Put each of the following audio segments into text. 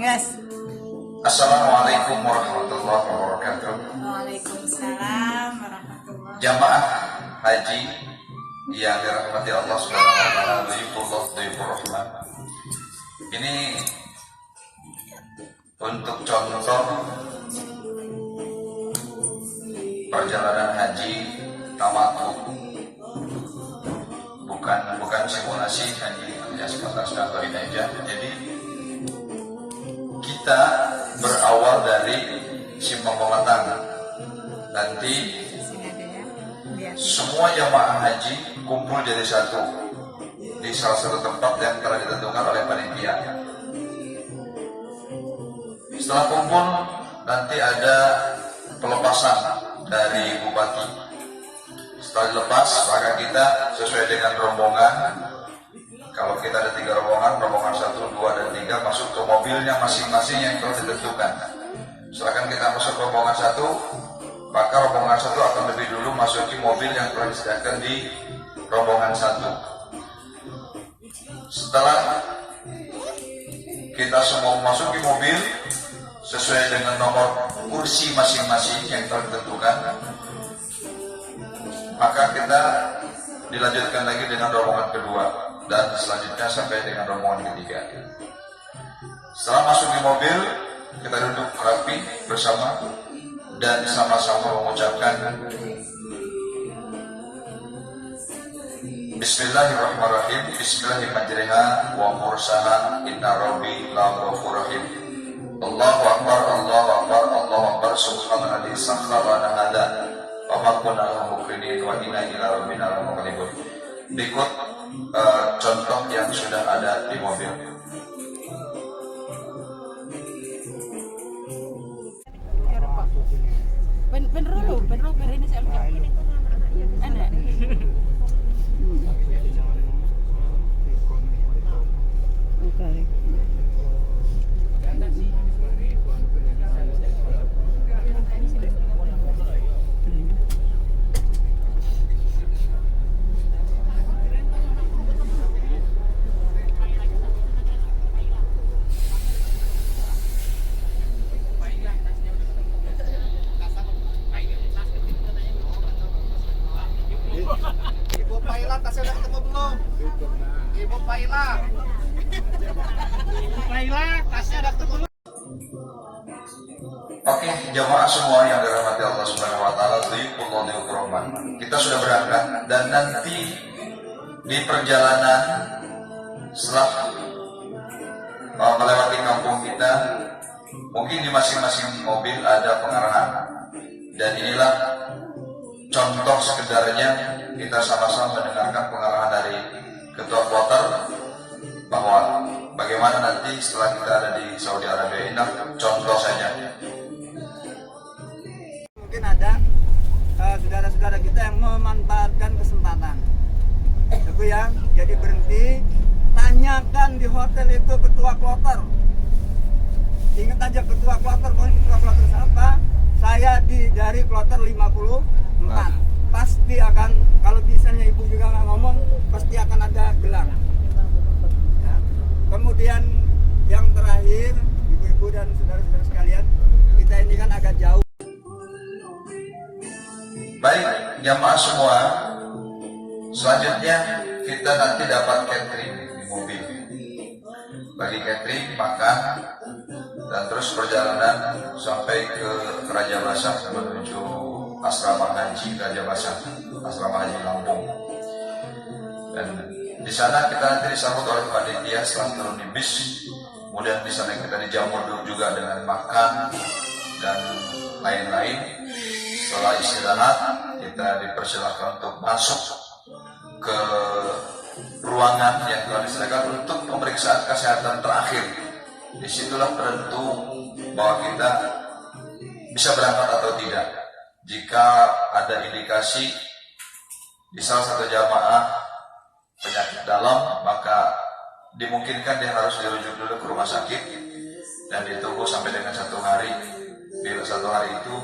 Yes. Assalamualaikum warahmatullahi wabarakatuh. Waalaikumsalam warahmatullahi wabarakatuh. Jamaah haji yang dirahmati Allah Subhanahu wa taala, dhuyufur rahman. Ini untuk contoh perjalanan haji tamattu. Bukan simulasi haji hanya sebatas contoh ini aja. Jadi kita berawal dari simpang pematang. Nanti semua jamaah haji kumpul jadi satu di salah satu tempat yang telah ditentukan oleh panitia. Setelah kumpul nanti ada pelepasan dari bupati. Setelah dilepas maka kita sesuai dengan rombongan. Kalau kita ada 3 rombongan 1, 2, dan 3 masuk ke mobilnya masing-masing yang telah ditentukan. Silakan kita masuk rombongan 1, maka rombongan 1 akan lebih dulu masuki mobil yang telah disediakan di rombongan 1. Setelah kita semua memasuki mobil sesuai dengan nomor kursi masing-masing yang telah ditentukan, maka kita dilanjutkan lagi dengan rombongan kedua dan selanjutnya sampai dengan rombongan ketiga. Setelah masuk di mobil, kita duduk rapi bersama dan sama-sama mengucapkan Bismillahirrahmanirrahim. Bismillahirrahmanirrahim. Wa mursaha inna rabbi la ghafurur rahim. Allahu akbar, Allahu akbar, Allahu akbar. Subhanalladzi sakhkhara lana hada wa ma kunna lahu muqrinin wa inna ila rabbina lamunqalibun. Berikut contoh yang sudah ada di mobil. Bener ini saya enak. Okay. Ibu Paila, tasnya udah ketemu belum? Ibu Paila. Ibu Paila, tasnya udah ketemu belum? Oke, jamaah semua yang dirahmati Allah Subhanahu wa taala, dhuyufur rahman. Kita sudah berangkat dan nanti di perjalanan setelah melewati kampung kita, mungkin di masing-masing mobil ada pengarahan. Dan inilah contoh sekedarnya, kita sama-sama mendengarkan pengarahan dari Ketua Kloter bahwa bagaimana nanti setelah kita ada di Saudi Arabia ini, contoh saja. Mungkin ada saudara-saudara kita yang memanfaatkan kesempatan. Itu yang jadi berhenti, tanyakan di hotel itu Ketua Kloter. Ingat aja Ketua Kloter, Ketua Kloter siapa? Saya dari Kloter 54. Pasti akan, kalau misalnya ibu juga nggak ngomong, pasti akan ada gelang. Ya. Kemudian yang terakhir, ibu-ibu dan saudara-saudara sekalian, kita ini kan agak jauh. Baik, jamaah semua, selanjutnya kita nanti dapat catering di mobil. Bagi catering, makan, dan terus perjalanan sampai ke Raja Basah menuju asrama haji Raja Basah, asrama haji Lampung. Dan di sana kita nanti disambut oleh panitia setelah turun di bis. Kemudian di sana kita dijamu juga dengan makan dan lain-lain. Setelah istirahat, kita dipersilakan untuk masuk ke ruangan yang telah disediakan untuk pemeriksaan kesehatan terakhir. Disitulah penentu bahwa kita bisa berangkat atau tidak. Jika ada indikasi di salah satu jamaah penyakit dalam, maka dimungkinkan dia harus dirujuk dulu ke rumah sakit dan ditunggu sampai dengan 1 hari. Bila 1 hari itu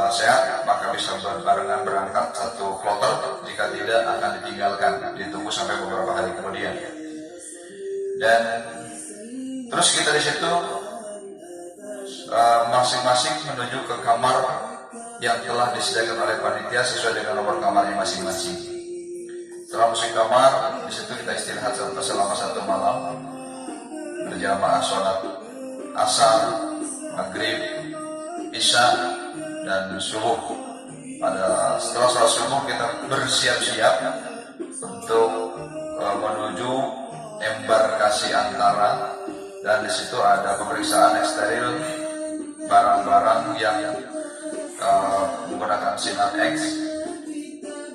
sehat, maka bisa barengan berangkat satu kloter. Jika tidak, akan ditinggalkan, ditunggu sampai beberapa hari kemudian. Dan Terus kita di situ masing-masing menuju ke kamar yang telah disediakan oleh panitia sesuai dengan nomor kamarnya masing-masing. Setelah masuk kamar, di situ kita istirahat selama 1 malam, berjamaah sholat asar, maghrib, isya, dan subuh. Setelah sholat subuh kita bersiap-siap untuk menuju embarkasi antara, dan di situ ada pemeriksaan eksteril barang-barang yang menggunakan sinar X.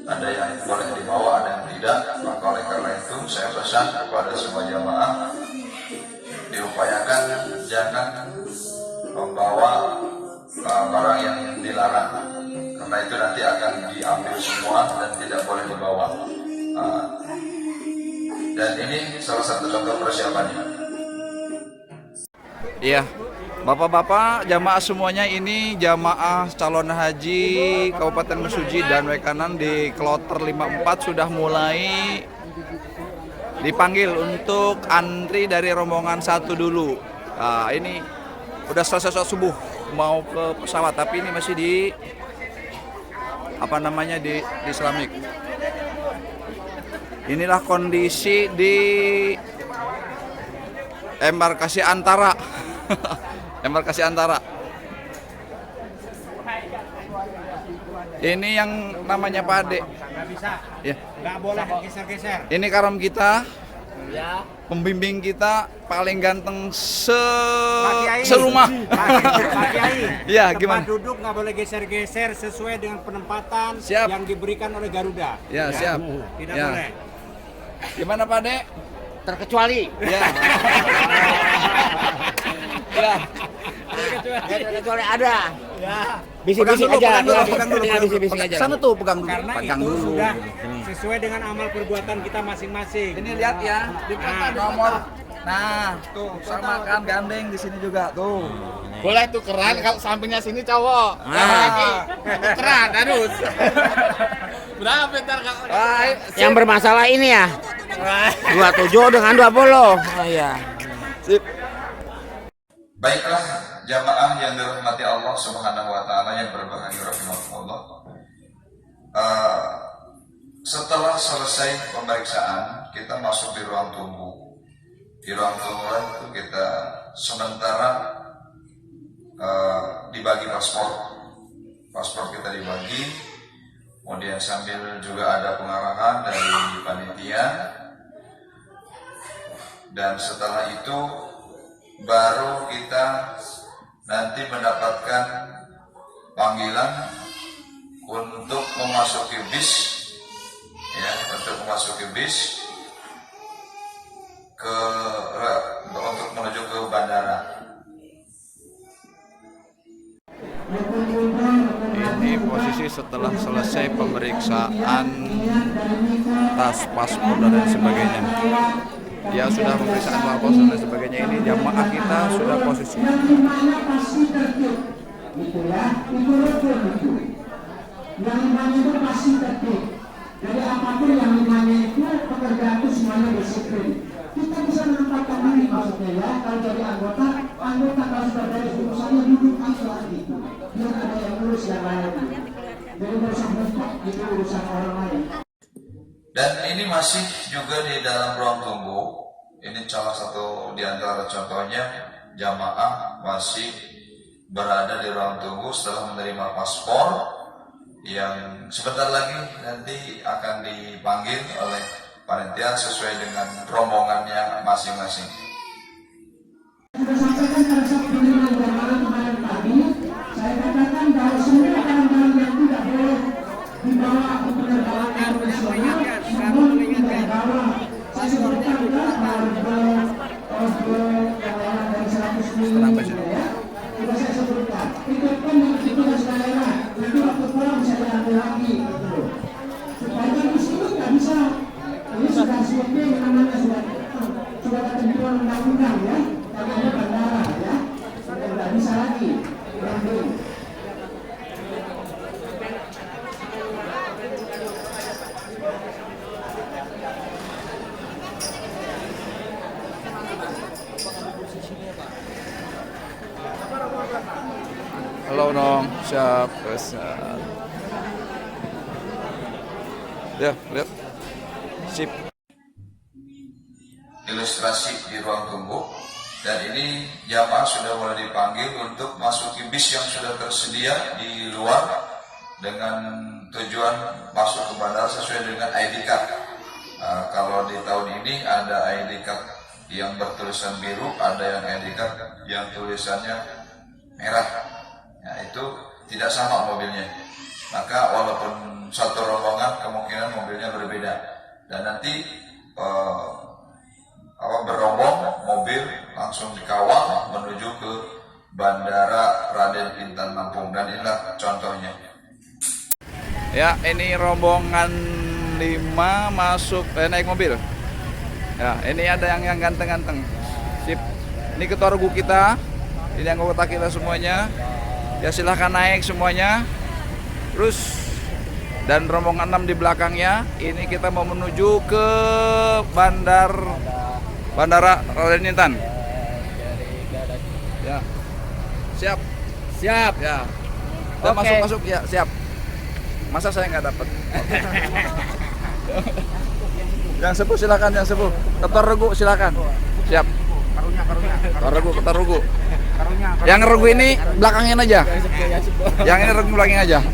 Ada yang boleh dibawa, ada yang tidak. Maka oleh karena itu saya pesan kepada semua jamaah, diupayakan jangan membawa barang yang dilarang, karena itu nanti akan diambil semua dan tidak boleh dibawa. Dan ini salah satu contoh persiapannya. Iya, bapak-bapak jamaah semuanya, ini jamaah calon haji Kabupaten Mesuji dan Wekanan di Kloter 54 sudah mulai dipanggil untuk antri dari rombongan 1 dulu. Nah, ini udah selesai sholat subuh mau ke pesawat, tapi ini masih di di Islamik. Inilah kondisi di embarkasi antara. Embarkasi antara. Ini yang namanya Pak Ade. Nggak bisa. Ya. Nggak boleh geser-geser. Ini karam kita. Ya. Pembimbing kita paling ganteng Pak serumah. Pak Kiai. Ya, tempat gimana? duduk nggak boleh geser-geser sesuai dengan penempatan Siap. yang diberikan oleh Garuda. Ya, siap. Tidak Ya. boleh. Gimana Pak Ade? Terkecuali. Ya. Ya. Terkecuali ada. Ya. Bisik-bisik aja. Pegang dulu. Bisik-bisik aja. Sana tuh pegang dulu. Karena Pegang itu dulu. sudah sesuai dengan amal perbuatan kita masing-masing. Ini lihat ya, di nomor. Nah, tuh sama kan gandeng di sini juga tuh. Boleh tukeran kalau sampingnya sini cowok. Tukeran harus. Berapa ntar kalau Yang bermasalah ini ya. 27 dengan 20. Oh iya. Sip. Baiklah jamaah yang dirahmati Allah Subhanahu wa taala yang berbahagia rahimakumullah. Setelah selesai pemeriksaan, kita masuk di ruang tunggu. Di ruang tunggu itu kita sementara dibagi paspor. Paspor kita dibagi, kemudian sambil juga ada pengarahan dari panitia. Dan setelah itu baru kita nanti mendapatkan panggilan untuk memasuki bis, ya, untuk memasuki bis untuk menuju ke bandara. Ini posisi setelah selesai pemeriksaan tas, paspor dan lain sebagainya. Ya sudah pemeriksaan paspor dan lain sebagainya, ini jamaah kita sudah posisi. Yang namanya itu pasti tertib. Jadi apapun yang namanya itu pekerjaan itu semuanya disiplin. Kita bisa menempatkan diri maksudnya ya. Kalau jadi anggota kalau sudah dari urusannya duduk aja lagi. Biar ada yang urus yang lain. Jadi urusan bentuk itu urusan orang lain. Dan ini masih juga di dalam ruang tunggu. Ini salah satu di antara contohnya, jamaah masih berada di ruang tunggu setelah menerima paspor yang sebentar lagi nanti akan dipanggil oleh panitia sesuai dengan rombongannya masing-masing. Sudah sampaikan pada saat penerimaan jamaah kemarin pagi, saya katakan bahwa semua barang-barang yang tidak boleh dibawa ke penerbangan internasional, namun tidak bawa. Saya sebutkan juga harga daerah dari 100 miliar ya. Sudah saya sebutkan. Tiket pun yang ditugas daerah itu waktu pulang bisa diambil lagi gitu. Supaya di sini nggak bisa. Ini sudah SOP yang namanya sudah ketentuan undang-undang ya. Karena ada bandara ya. Sudah nggak bisa lagi diambil. Halo dong, siap, siap. Ya, lihat. Sip. Ilustrasi di ruang tunggu, dan ini jamaah sudah mulai dipanggil untuk masuki bis yang sudah tersedia di luar dengan tujuan masuk ke bandara sesuai dengan ID card. Kalau di tahun ini ada ID card yang bertulisan biru, ada yang ID card yang tulisannya merah. Nah, itu tidak sama mobilnya. Maka walaupun satu rombongan kemungkinan mobilnya berbeda, dan nanti berombong mobil langsung dikawal menuju ke Bandara Raden Intan Lampung, dan inilah contohnya. Ya, ini rombongan 5 masuk naik mobil. Ya, ini ada yang ganteng-ganteng. Sip. Ini ketua regu kita. Ini anggota kita semuanya. Ya, silahkan naik semuanya. Terus dan rombongan 6 di belakangnya. Ini kita mau menuju ke Bandara Raden Intan. Ya. Siap. Siap. Ya. Udah Oke. masuk ya, siap. Masa saya nggak dapat? Yang sepuh silakan, yang sepuh. Ketua regu silakan. Siap. Ketua regu. Yang regu ini belakangin aja. Yang ini regu belakangin aja.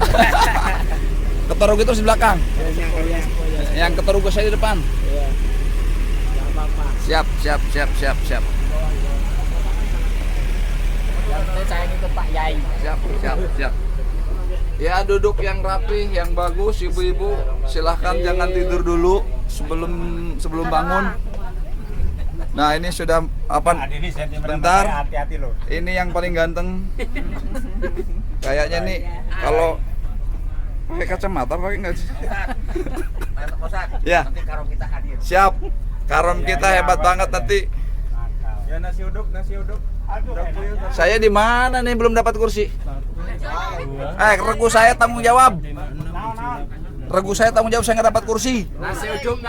Ketua regu itu di belakang. Yang ketua regu saya di depan. Siap. Saya ikut Pak Yai. Siap. Ya, duduk yang rapi, yang bagus, ibu-ibu. Silahkan jangan tidur dulu sebelum bangun. Nah, ini sudah apa? Bentar. Hati-hati loh. Ini yang paling ganteng. Kayaknya nih kalau pakai kacamata pakai nggak sih? Ya. Siap. Karom kita hebat banget nanti. Ya nasi uduk. Saya di mana nih belum dapat kursi? Regu saya tanggung jawab. Saya nggak dapat kursi. Nasi uduk.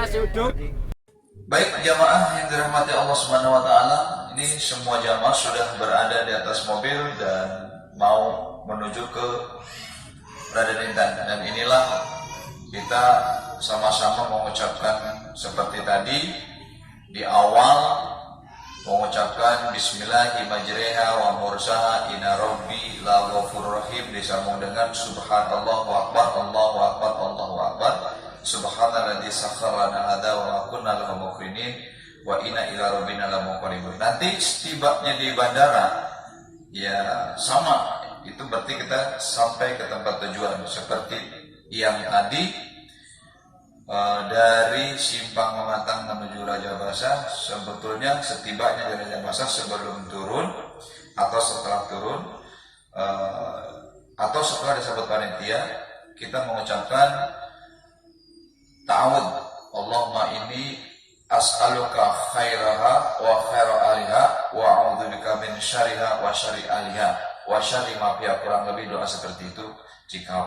Baik jamaah yang dirahmati Allah Subhanahu wa taala, ini semua jamaah sudah berada di atas mobil dan mau menuju ke Raden Intan, dan inilah kita sama-sama mengucapkan seperti tadi di awal, mengucapkan Bismillahi majreha wa mursaha inna rabbi la ghafurur rahim, disambung dengan Subhanallah wa akbar, Allahu akbar, Allahu akbar, Subhanalladzi sakhkhara lana hadza wa ma kunna lahu muqrinin wa inna ila rabbina lamunqalibun. Nanti setibanya di bandara ya sama, itu berarti kita sampai ke tempat tujuan seperti yang tadi. Dari Simpang Mematang menuju Raja Basah, sebetulnya setibanya di Raja Basah sebelum turun atau setelah turun atau setelah disebut panitia, kita mengucapkan ta'awud, Allahumma inni as'aluka khairaha wa khaira aliha wa a'udzubika min syarriha wa syarri aliha wa syarri ma fiha. Kurang lebih doa seperti itu jika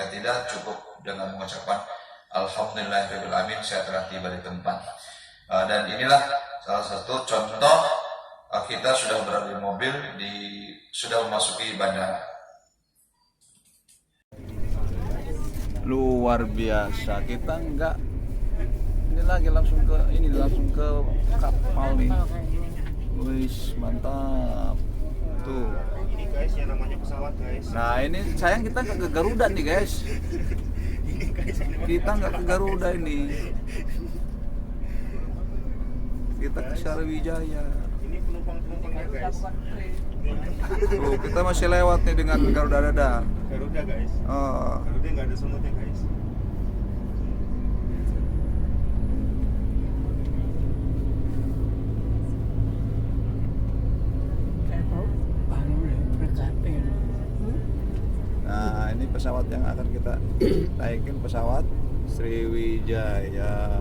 tidak cukup dengan mengucapkan Alhamdulillahirrahmanirrahim, saya telah tiba di tempat. Dan inilah salah satu contoh kita sudah berada di mobil, sudah memasuki bandara. Luar biasa, kita enggak ini lagi langsung ke kapal nih. Wis, mantap. Tuh. Ini guys yang namanya pesawat guys. Nah, ini sayang kita nggak ke Garuda nih, guys. Kita nggak ke Garuda ini. Kita ke Sriwijaya. Ini penumpangnya guys. Tuh, kita masih lewat nih dengan Garuda Dada. Garuda guys. Oh. Garuda nggak ada semutnya guys. Nah, ini pesawat yang akan kita naikin, pesawat Sriwijaya.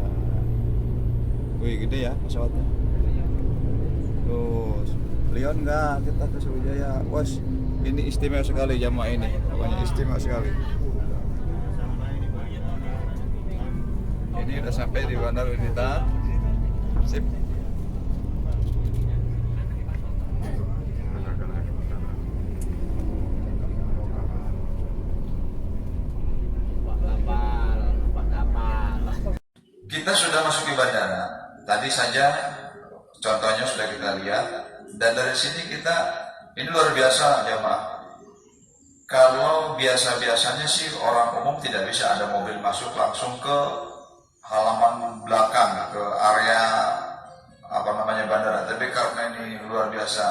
Wih, gede ya pesawatnya. Tuh, Leon nggak kita ke Sriwijaya. Wes, ini istimewa sekali jamaah ini. Pokoknya istimewa sekali. Ini udah sampai di Bandara Intan. Sip. kita sudah masuki bandara. Tadi saja contohnya sudah kita lihat, dan dari sini kita ini luar biasa jamaah. Kalau biasa-biasanya sih orang umum tidak bisa ada mobil masuk langsung ke halaman belakang, ke area bandara. Tapi karena ini luar biasa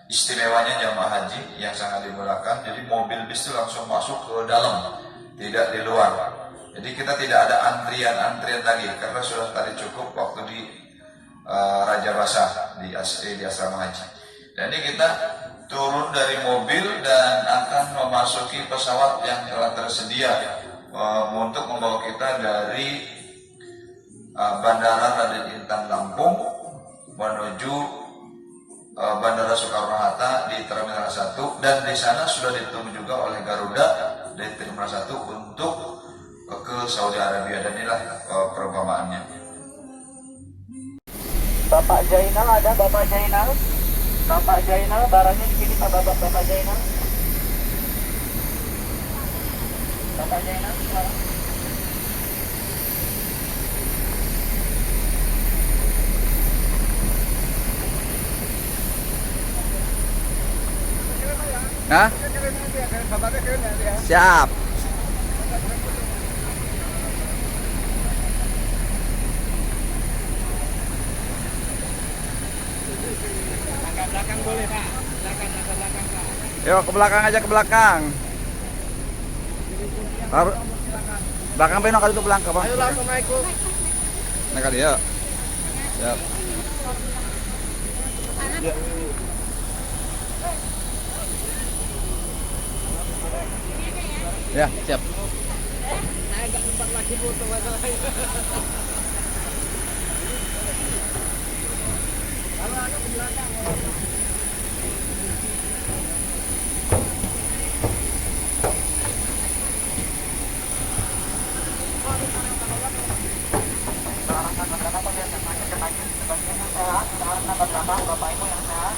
istimewanya jamaah haji yang sangat dimulakan, jadi mobil bis itu langsung masuk ke dalam, tidak di luar. Jadi kita tidak ada antrian lagi karena sudah tadi cukup waktu di Raja Basah di asrama haji. Dan ini kita turun dari mobil dan akan memasuki pesawat yang telah tersedia untuk membawa kita dari Bandara Raden Intan Lampung menuju Bandara Soekarno-Hatta di Terminal 1, dan di sana sudah ditunggu juga oleh Garuda dari Terminal 1 untuk ke Saudi Arabia, dan inilah perumpamaannya. Bapak Jainal ada, Bapak Jainal? Bapak Jainal, barangnya di sini Pak Bapak Jainal. Bapak Jainal, barang. Hah? Siap. Belakang boleh Pak, belakang Pak. Yuk ke belakang aja, ke belakang. Belakang penok kali itu belakang bang. Ayo langsung naik ku. Naik kali ya. Siap. Ya. Ya, siap. Saya nggak sempat lagi foto lagi. Kalau ada ke belakang. Bapak Ibu yang sehat,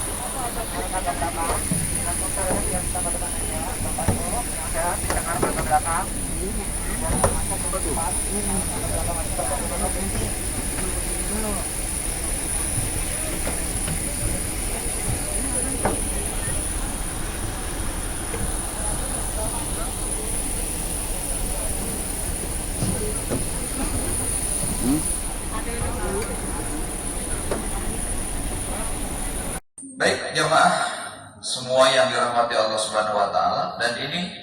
Baik jamaah semua yang dirahmati Allah Subhanahu wa taala, dan ini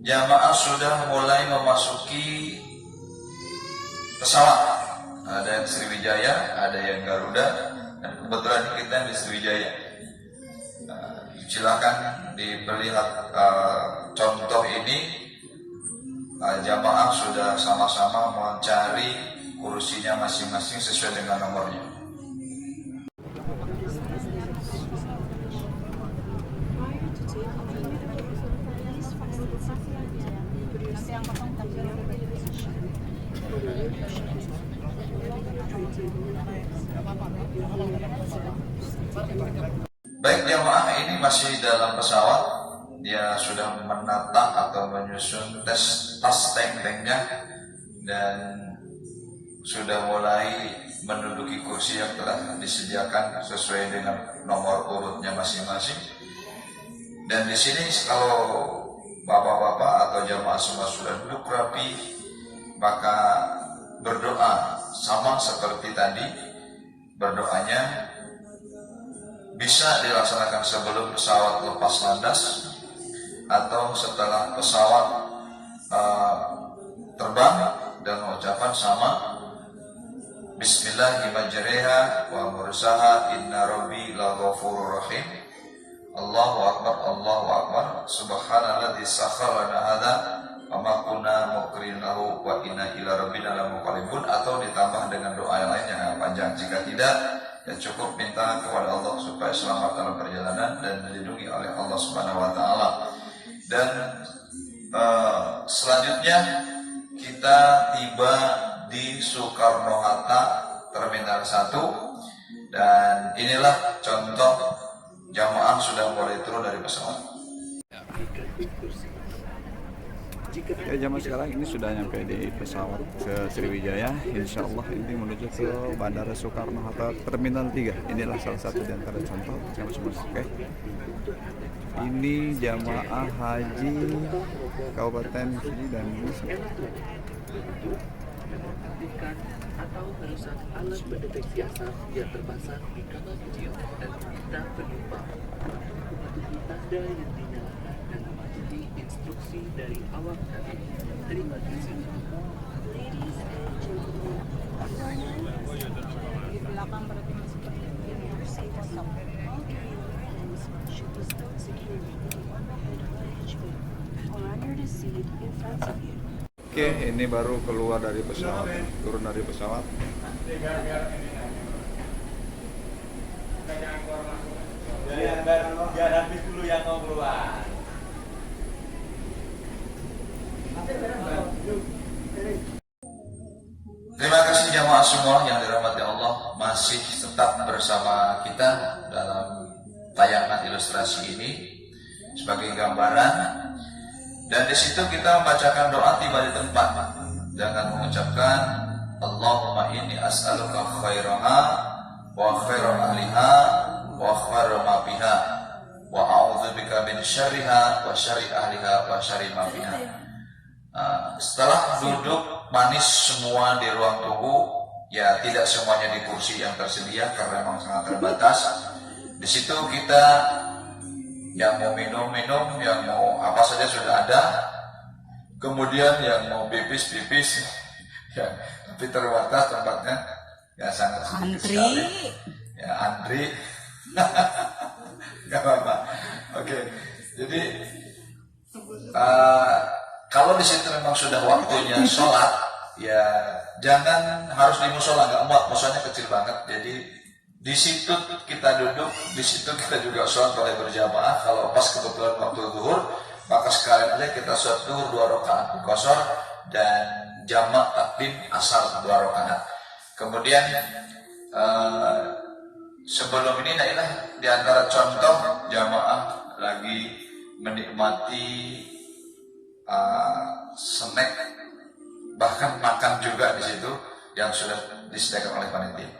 jamaah sudah mulai memasuki pesawat. Ada yang Sriwijaya, ada yang Garuda, dan kebetulan kita di Sriwijaya. Silakan dilihat contoh ini. Jamaah sudah sama-sama mencari kursinya masing-masing sesuai dengan nomornya. Baik jamaah, ini masih dalam pesawat. Dia sudah menata atau menyusun tas tank-tanknya dan sudah mulai menduduki kursi yang telah disediakan sesuai dengan nomor urutnya masing-masing. Dan di sini kalau bapak-bapak atau jamaah semua sudah duduk rapi, maka berdoa sama seperti tadi. Berdoanya bisa dilaksanakan sebelum pesawat lepas landas atau setelah pesawat terbang, dan ucapan sama Bismillahirrahmanirrahim wa mursaha inna rabbi la ghafurur rahim. Allahu akbar, Allahu akbar, subhanalladzi sakhkhara lana hadza wa ma kunna muqrin lahu wa inna ila rabbina lamunqalibun, atau ditambah dengan doa yang lain yang panjang. Jika tidak, ya cukup minta kepada Allah supaya selamat dalam perjalanan dan dilindungi oleh Allah Subhanahu wa taala. Dan selanjutnya kita tiba di Soekarno-Hatta Terminal 1, dan inilah contoh jamaah sudah mulai turun dari pesawat. Ya, jamaah sekarang ini sudah nyampe di pesawat ke Sriwijaya. Insya Allah ini menuju ke Bandara Soekarno-Hatta Terminal 3. Inilah salah satu di antara contoh jamaah. Oke. Ini jamaah haji Kabupaten Sigi dan atau merusak alat pendeteksi asap yang terpasang di kapal kecil dan meminta penumpang mematuhi tanda yang dinyalakan dan mematuhi instruksi dari awak kabin. Terima kasih. Di belakang berarti masih kosong. Oke, ini baru keluar dari pesawat, turun dari pesawat. Biar habis dulu yang mau keluar. Terima kasih jamaah semua yang dirahmati Allah, masih tetap bersama kita dalam tayangan ilustrasi ini sebagai gambaran. Dan di situ kita membacakan doa tiba di tempat dengan mengucapkan Allahumma inni as'aluka khairaha wa khaira ahliha wa khaira ma fiha wa a'udzubika min syarriha wa syarri ahliha wa syarri ma fiha. Setelah duduk manis semua di ruang tunggu, ya tidak semuanya di kursi yang tersedia karena memang sangat terbatas. Di situ kita yang mau minum, yang mau apa saja sudah ada. Kemudian yang mau pipis, ya, tapi terbatas tempatnya, ya sangat sedikit sekali. Ya antri, nggak apa-apa. Oke, jadi kalau di situ memang sudah waktunya sholat, ya jangan harus di musola, nggak muat, musolanya kecil banget. Jadi di situ kita duduk, di situ kita juga sholat oleh berjamaah. Kalau pas kebetulan waktu zuhur, maka sekalian aja kita sholat zuhur 2 rakaat qashar dan jamak takdim asar 2 rakaat. Kemudian sebelum ini, nah inilah di antara contoh jamaah lagi menikmati snack, bahkan makan juga di situ yang sudah disediakan oleh panitia.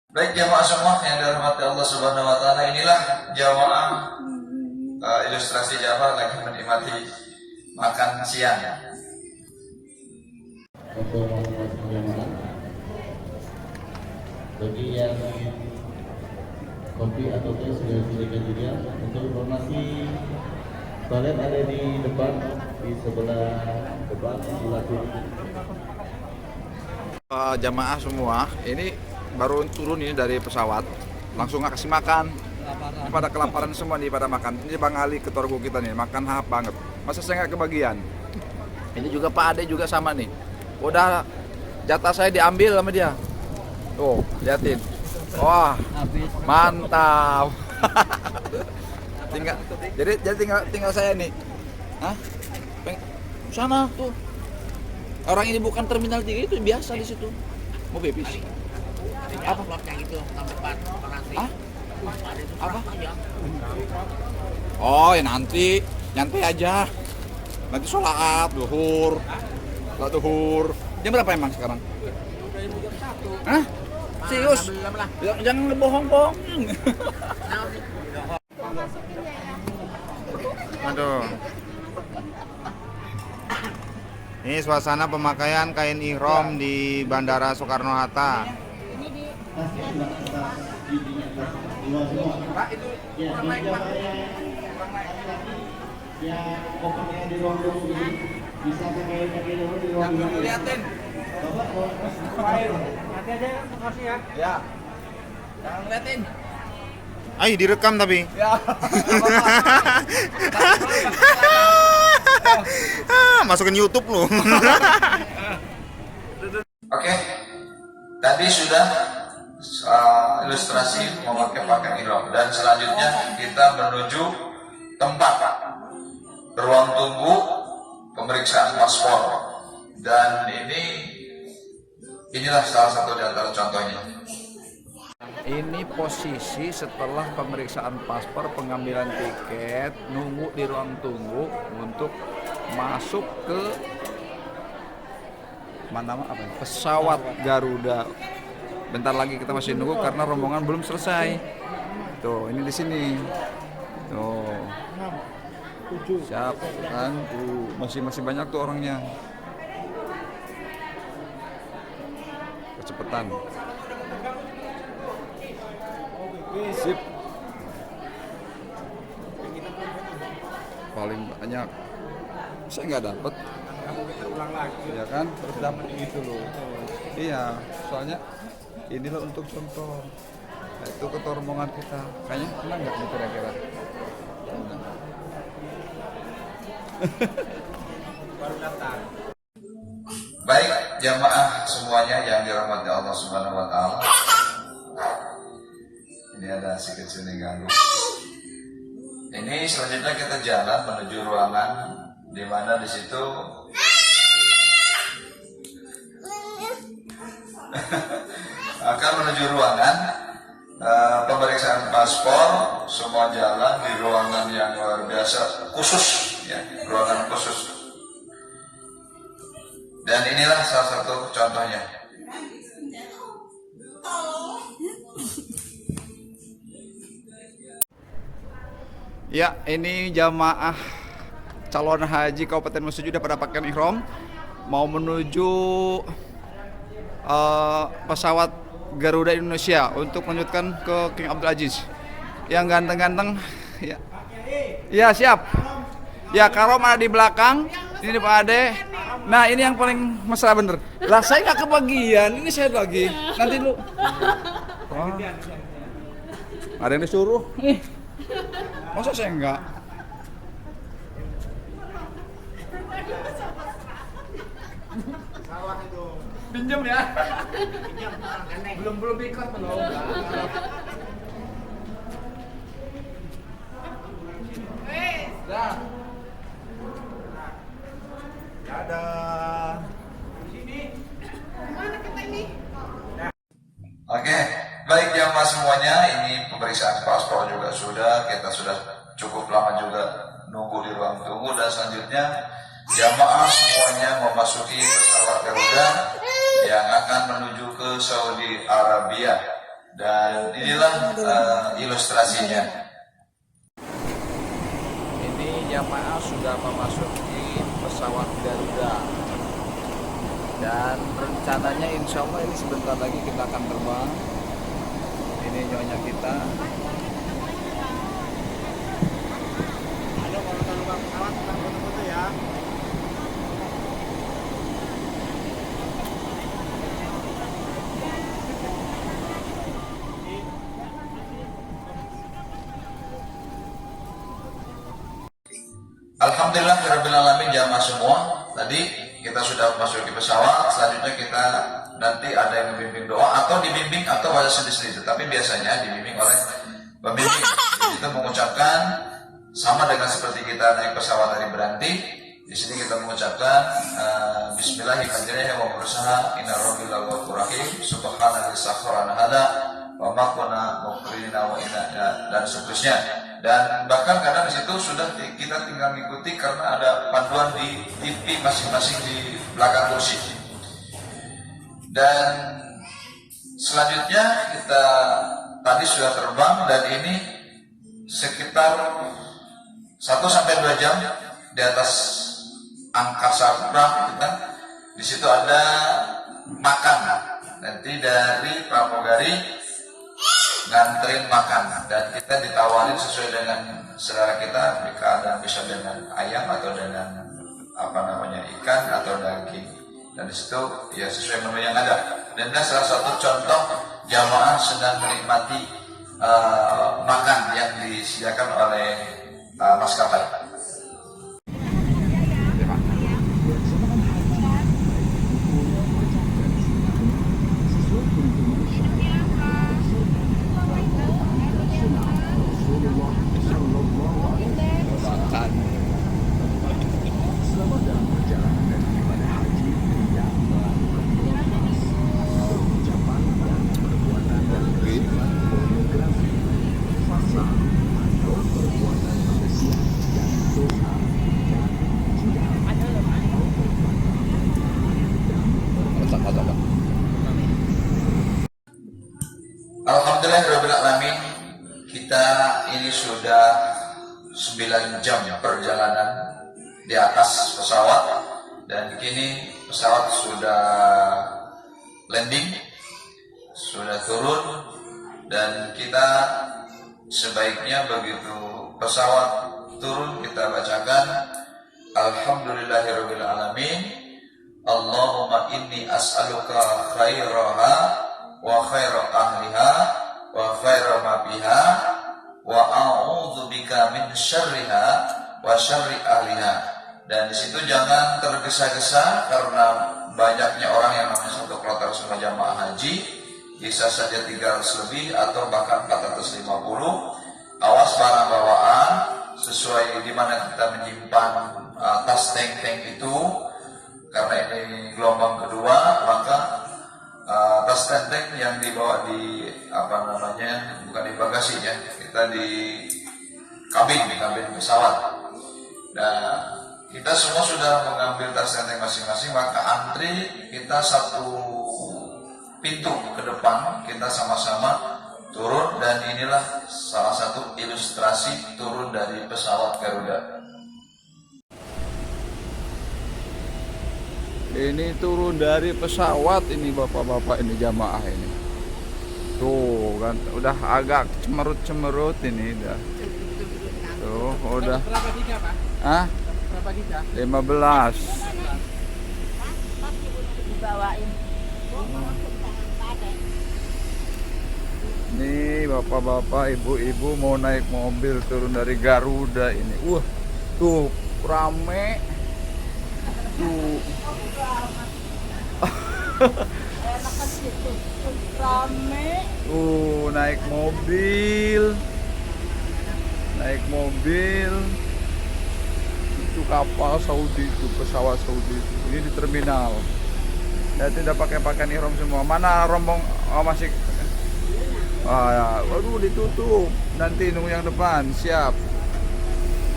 Baik jamaah semua yang dirahmati Allah Subhanahu wa taala, inilah jamaah ilustrasi jamaah lagi menikmati makan siang. Bagi yang kopi atau teh sudah disediakan juga. Untuk informasi, toilet ada di depan, di sebelah depan, sebelah kiri. Jamaah semua, ini baru turun ini dari pesawat, langsung nggak kasih makan. Ini pada kelaparan semua nih, pada makan. Ini Bang Ali ketorgo kita nih, makan lahap banget. Masa saya nggak kebagian? Ini juga Pak Ade juga sama nih. Udah jatah saya diambil sama dia. Tuh, liatin. Wah, mantap. jadi tinggal saya nih. Hah? Sana tuh. Orang ini bukan terminal 3 itu biasa di situ. Mau pipis. Apa yang itu tempat nasi? Apa? Oh, ya nanti nyantai aja. Nanti sholat duhur. Sholat duhur. Jam berapa emang sekarang? Hah? Serius? Jangan bohong-bohong. Aduh. Ini suasana pemakaian kain ihram di Bandara Soekarno-Hatta. Jangan ngeliatin. Ayo direkam tapi. Ya. Masukin YouTube lu. Oke, tadi sudah ilustrasi memakai pakaian ihram dan selanjutnya kita menuju tempat ruang tunggu pemeriksaan paspor. Dan ini inilah salah satu di antara contohnya. Ini posisi setelah pemeriksaan paspor, pengambilan tiket, nunggu di ruang tunggu untuk masuk ke pesawat Garuda. Bentar lagi kita masih nunggu karena rombongan belum selesai. Tuh, ini di sini. Tuh. Siap kan? Masih banyak tuh orangnya. Kecepatan. Sip. Paling banyak. Saya nggak dapet. Ya kan? Terus dapet gitu loh. Iya, soalnya ini loh untuk contoh. Nah, itu ketua rombongan kita. Kayaknya menang nggak nih kira-kira? Baik jamaah semuanya yang dirahmati Allah Subhanahu wa taala. Ini ada si kecil nih ganggu. Ini selanjutnya kita jalan menuju ruangan di mana di situ akan menuju ruangan pemeriksaan paspor. Semua jalan di ruangan yang luar biasa khusus, ya, ruangan khusus. Dan inilah salah satu contohnya. Ya, ini jamaah calon haji Kabupaten Mesuji sudah pada pakai ihram mau menuju pesawat Garuda Indonesia untuk melanjutkan ke King Abdul Aziz. Yang ganteng-ganteng, ya, ya siap. Ya, Karom ada di belakang, ini Pak Ade. Nah, ini yang paling mesra bener. Lah, saya nggak kebagian, ini saya lagi. Nanti dulu. Wah. Ada yang disuruh. Masa saya enggak? Pinjam ya? Belum ikut belum. Dah. Dadah. Oke, baik jamaah semuanya, ini pemeriksaan paspor juga sudah, kita sudah cukup lama juga nunggu di ruang tunggu, dan selanjutnya jamaah semuanya memasuki pesawat Garuda yang akan menuju ke Saudi Arabia, dan inilah ilustrasinya. Ini jamaah sudah memasuki pesawat Garuda. Dan rencananya insya Allah ini sebentar lagi kita akan terbang. Ini nyonya kita. Ada kalau terbang pesawat kita foto-foto ya. Alhamdulillah rabbil alamin jamaah semua. Tadi kita sudah masuk di pesawat, selanjutnya kita nanti ada yang membimbing doa atau dibimbing atau baca sendiri-sendiri, tapi biasanya dibimbing oleh pembimbing. Itu mengucapkan sama dengan seperti kita naik pesawat dari berhenti. Di sini kita mengucapkan Bismillahirrahmanirrahim wa berusaha inna rabbil ghafurrahim subhanallahi sakhkhara hada wa ma kunna muqrina wa inna dan seterusnya. Dan bahkan kadang di situ sudah kita tinggal mengikuti karena ada panduan di TV masing-masing di belakang kursi. Dan selanjutnya kita tadi sudah terbang, dan ini sekitar 1-2 jam di atas angkasa pura kita. Di situ ada makan, nanti dari pramugari nganterin makan, dan kita ditawarin sesuai dengan selera kita, bisa dengan ayam atau dengan ikan atau daging, dan di situ ya sesuai menu yang ada. Dan salah satu contoh jamaah sedang menikmati makan yang disediakan oleh maskapai. ini sudah 9 jam perjalanan di atas pesawat, dan kini pesawat sudah landing, sudah turun, dan kita sebaiknya begitu pesawat turun kita bacakan Alhamdulillahirabbil alamin, Allahumma inni as'aluka khairaha wa khaira ahliha wa khaira ma biha wa a'udzubika min syarriha wa syarri ahliha. Dan di situ jangan tergesa-gesa karena banyaknya orang yang namanya satu kloter semua jamaah haji, bisa saja 300 lebih atau bahkan 450. Awas barang bawaan sesuai di mana kita menyimpan tas tank itu, karena ini gelombang kedua, maka tas tank yang dibawa di bukan di bagasi ya, kita di kabin pesawat. Nah, kita semua sudah mengambil tas tank masing-masing, maka antri kita satu pintu ke depan, kita sama-sama turun, dan inilah salah satu ilustrasi turun dari pesawat Garuda. Ini turun dari pesawat ini bapak-bapak, ini jamaah ini. Tuh kan udah agak cemerut ini dah. Tuh udah. Berapa giga, Pak? Hah? Berapa giga? 15. Dibawain. Nih bapak-bapak, ibu-ibu mau naik mobil turun dari Garuda ini. Wah, tuh rame. Tuh. Rame. Naik mobil. Itu kapal Saudi, itu pesawat Saudi itu. Ini di terminal. Ya tidak pakai pakaian ihram semua. Mana rombong? Oh masih. Waduh ditutup. Nanti nunggu yang depan. Siap.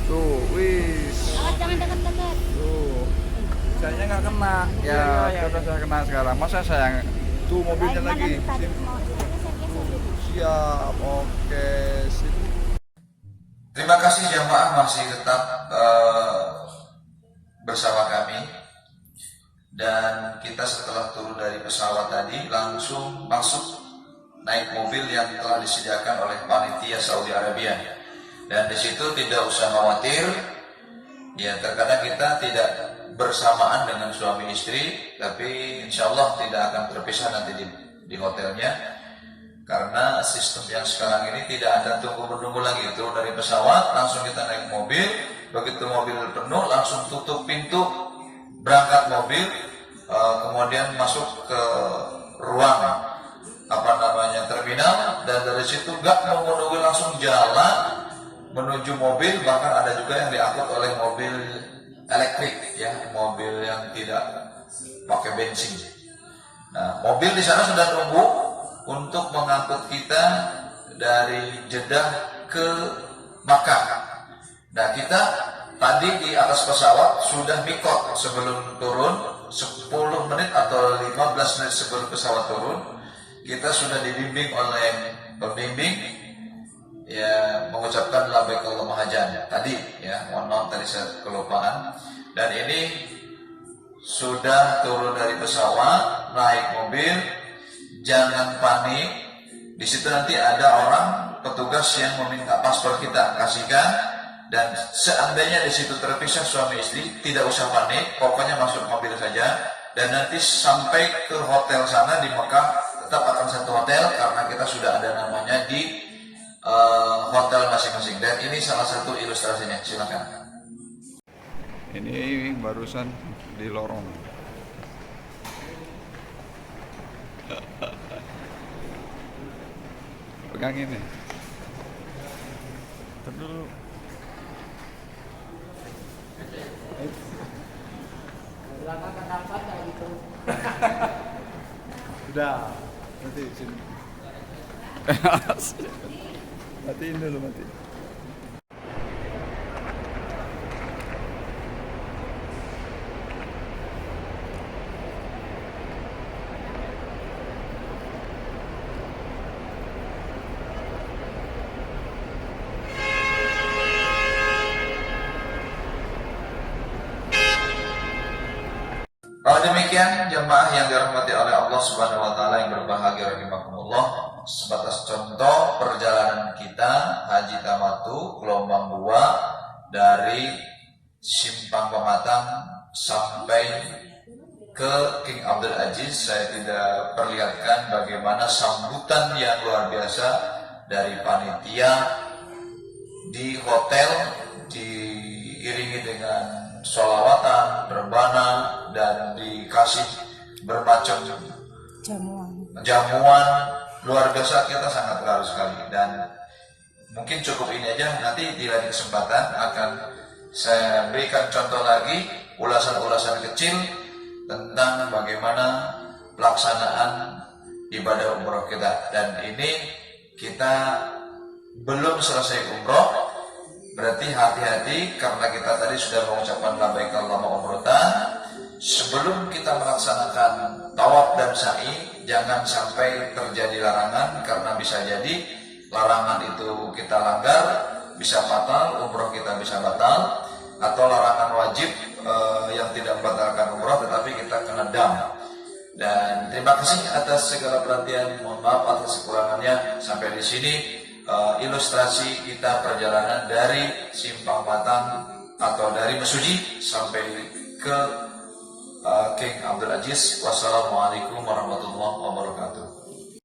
Tuh, wis. Jangan dekat-dekat. Tuh. Sayanya nggak kena. Ya, sudah saya kena sekarang. Masa saya tuh mobilnya lagi. Siap. Oke, sip. Terima kasih jamaah masih tetap bersama kami, dan kita setelah turun dari pesawat tadi langsung masuk naik mobil yang telah disediakan oleh panitia Saudi Arabia, dan di situ tidak usah khawatir ya, terkadang kita tidak bersamaan dengan suami istri, tapi insya Allah tidak akan terpisah nanti di hotelnya, karena sistem yang sekarang ini tidak ada tunggu-menunggu lagi. Turun dari pesawat langsung kita naik mobil, begitu mobil penuh langsung tutup pintu, berangkat mobil, kemudian masuk ke ruang terminal, dan dari situ nggak menunggu, langsung jalan menuju mobil. Bahkan ada juga yang diangkut oleh mobil elektrik ya, mobil yang tidak pakai bensin. Nah, mobil di sana sudah nunggu untuk mengangkut kita dari Jeddah ke Makkah. Nah, kita tadi di atas pesawat sudah mikot sebelum turun, 10 menit atau 15 menit sebelum pesawat turun, kita sudah dibimbing oleh pembimbing ya, mengucapkan labbaik Allahumma hajjan tadi ya, mohon maaf tadi saya kelupaan. Dan ini sudah turun dari pesawat, naik mobil, jangan panik. Di situ nanti ada orang petugas yang meminta paspor kita, kasihkan. Dan seandainya di situ terpisah suami istri, tidak usah panik, pokoknya masuk mobil saja. Dan nanti sampai ke hotel sana di Mekah tetap akan satu hotel, karena kita sudah ada namanya di hotel masing-masing. Dan ini salah satu ilustrasinya, silakan. Ini barusan di lorong. Pegang ini. Dulu. Sudah, nanti sini. Matiin dulu, mati. Kalau demikian, jemaah yang dirahmati oleh Allah Subhanahu wa taala yang berbahagia rahimakumullah, sebatas contoh perjalanan kita Haji Tamatu gelombang 2 dari Simpang Pematang sampai ke King Abdul Aziz. Saya tidak perlihatkan bagaimana sambutan yang luar biasa dari panitia di hotel, diiringi dengan sholawatan, berbana, dan dikasih bermacam jamuan luar biasa. Kita sangat terharu sekali, dan mungkin cukup ini aja. Nanti di lain kesempatan akan saya berikan contoh lagi, ulasan-ulasan kecil tentang bagaimana pelaksanaan ibadah umroh kita. Dan ini kita belum selesai umroh, berarti hati-hati karena kita tadi sudah mengucapkan labbaik Allahumma umratan. Sebelum kita melaksanakan tawaf dan sa'i, jangan sampai terjadi larangan, karena bisa jadi larangan itu kita langgar, bisa fatal, umroh kita bisa batal, atau larangan wajib yang tidak membatalkan umroh tetapi kita kena dam. Dan terima kasih atas segala perhatian, mohon maaf atas kekurangannya. Sampai di sini ilustrasi kita perjalanan dari Simpang Batang atau dari Mesuji sampai ke King Abdul Aziz. Wassalamualaikum warahmatullahi wabarakatuh.